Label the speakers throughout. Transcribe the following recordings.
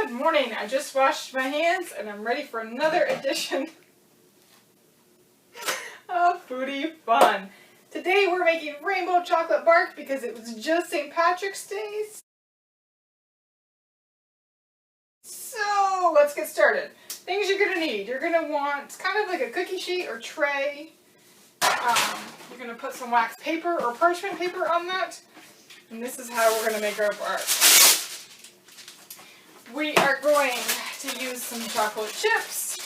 Speaker 1: Good morning. I just washed my hands and I'm ready for another edition of Foodie Fun. Today we're making rainbow chocolate bark because it was just St. Patrick's Day. So let's get started. Things you're going to need. You're going to want kind of like a cookie sheet or tray. You're going to put some wax paper or parchment paper on that. And this is how we're going to make our bark. We are going to use some chocolate chips.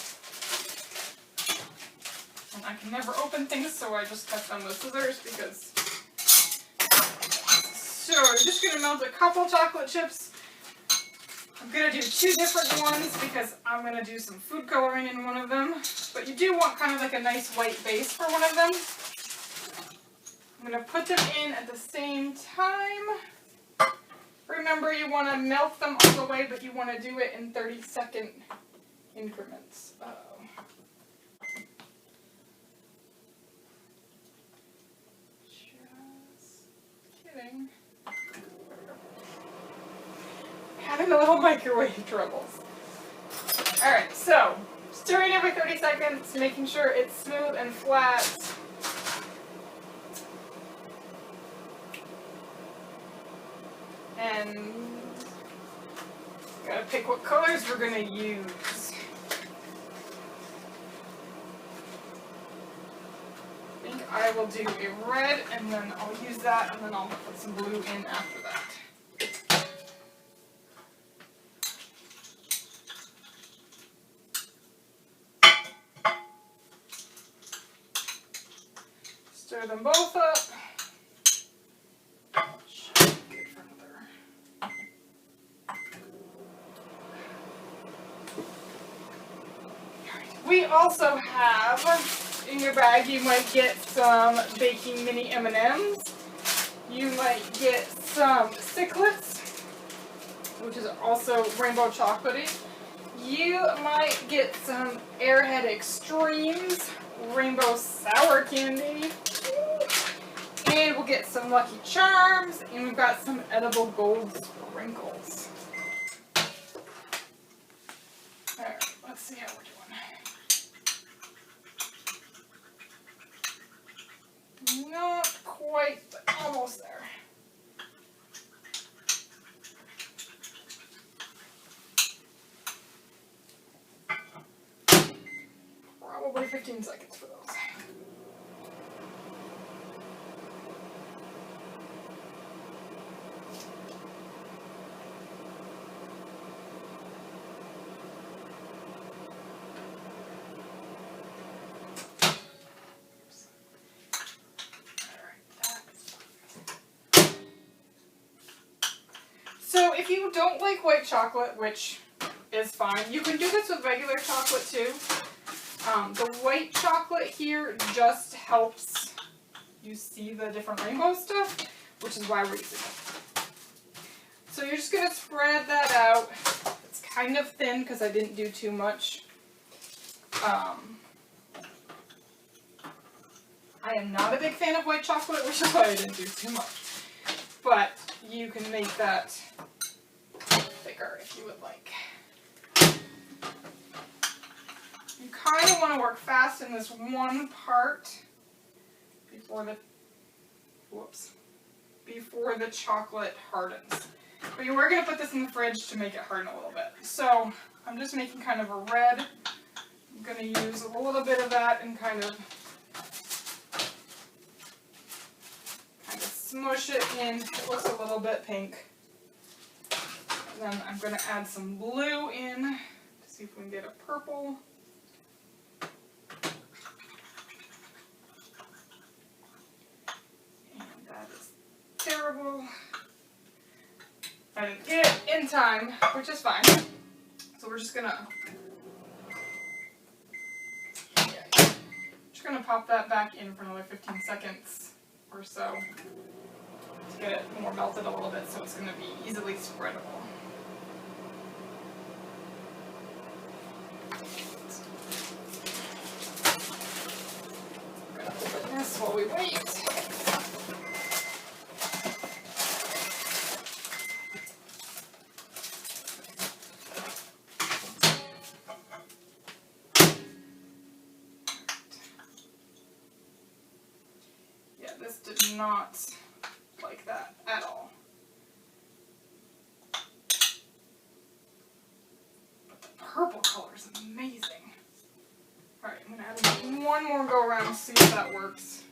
Speaker 1: And I can never open things, so I just cut them with scissors because... So I'm just going to melt a couple chocolate chips. I'm going to do two different ones because I'm going to do some food coloring in one of them. But you do want kind of like a nice white base for one of them. I'm going to put them in at the same time. Remember, you want to melt them all the way, but you want to do it in 30-second increments. Just kidding. Having a little microwave troubles. Alright, so stirring every 30 seconds, making sure it's smooth and flat. And gotta pick what colors we're gonna use. I think I will do a red and then I'll use that and then I'll put some blue in after that. Stir them both up. We also have, in your bag, you might get some baking mini M&Ms. You might get some Sicklets, which is also rainbow chocolatey. You might get some Airhead Extremes, rainbow sour candy. And we'll get some Lucky Charms, and we've got some edible gold sprinkles. Alright, let's see how we're doing. Not quite, but almost there. Probably 15 seconds for those. So if you don't like white chocolate, which is fine, you can do this with regular chocolate too. The white chocolate here just helps you see the different rainbow stuff, which is why we're using it. So you're just going to spread that out. It's kind of thin because I didn't do too much. I am not a big fan of white chocolate, which is why I didn't do too much. But you can make that thicker if you would like. You kind of want to work fast in this one part before the chocolate hardens. But you are going to put this in the fridge to make it harden a little bit. So I'm just making kind of a red. I'm going to use a little bit of that and kind of smush it in. It looks a little bit pink. And then I'm going to add some blue in to see if we can get a purple. And that is terrible. I didn't get it in time, which is fine. So we're just going to pop that back in for another 15 seconds or so to get it more melted a little bit so it's going to be easily spreadable. We're going to open this while we wait. not like that at all. But the purple color is amazing. Alright, I'm going to add one more go around and see if that works.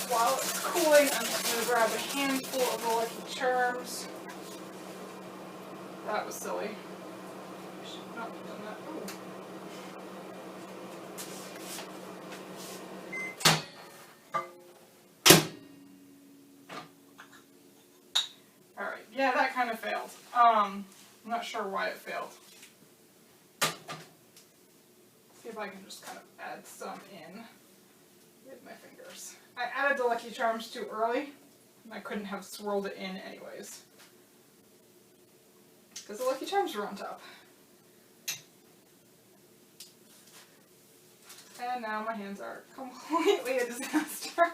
Speaker 1: While it's cooling, I'm just going to grab a handful of the Lucky Charms. That was silly. I should not have done that. Ooh. Alright, yeah, that kind of failed. I'm not sure why it failed. See if I can just kind of add some in with my fingers. I added the Lucky Charms too early, and I couldn't have swirled it in anyways. Because the Lucky Charms were on top. And now my hands are completely a disaster.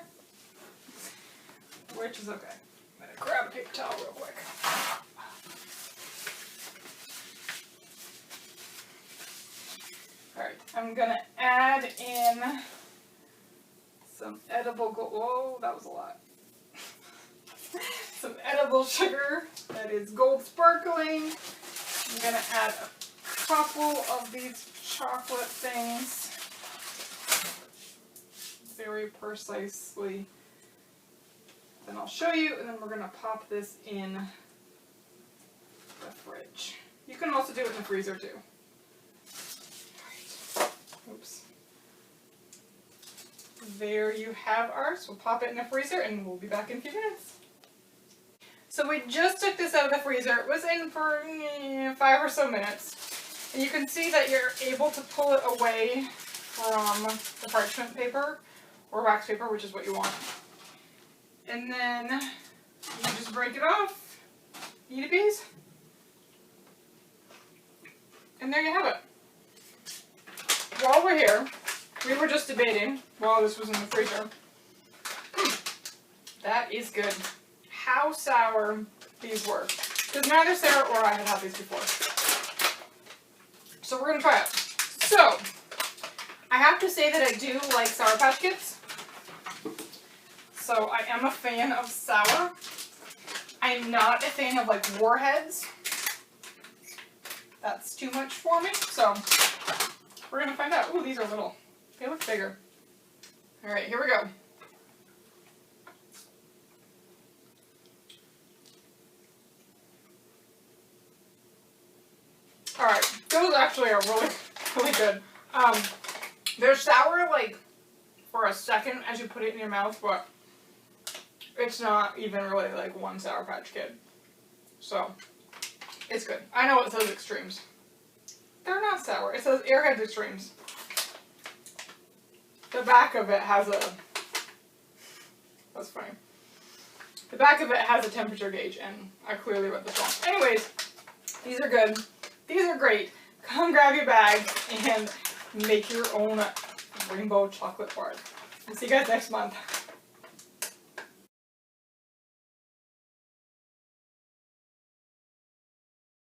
Speaker 1: Which is okay. I'm going to grab a paper towel real quick. Alright, I'm going to add in some edible gold. Whoa, that was a lot. Some edible sugar that is gold sparkling. I'm going to add a couple of these chocolate things very precisely. Then I'll show you, and then we're going to pop this in the fridge. You can also do it in the freezer too. Oops. There you have ours. We'll pop it in the freezer and we'll be back in a few minutes. So we just took this out of the freezer. It was in for 5 or so minutes. And you can see that you're able to pull it away from the parchment paper or wax paper, which is what you want. And then you just break it off, eat a piece, and there you have it. While we're here, we were just debating, while this was in the freezer, that is good, how sour these were. Because neither Sarah or I had had these before. So we're going to try it. So, I have to say that I do like Sour Patch Kids. So I am a fan of sour. I'm not a fan of like Warheads. That's too much for me. So we're going to find out. Ooh, these are little. They look bigger. Alright, here we go. Alright, those actually are really, really good. They're sour like for a second as you put it in your mouth, but it's not even really like one Sour Patch Kid. So, it's good. I know it says Extremes. They're not sour. It says Airheads Extremes. The back of it has a... That's funny. The back of it has a temperature gauge, and I clearly read this wrong. Anyways, these are good. These are great. Come grab your bag and make your own rainbow chocolate bar. I'll see you guys next month.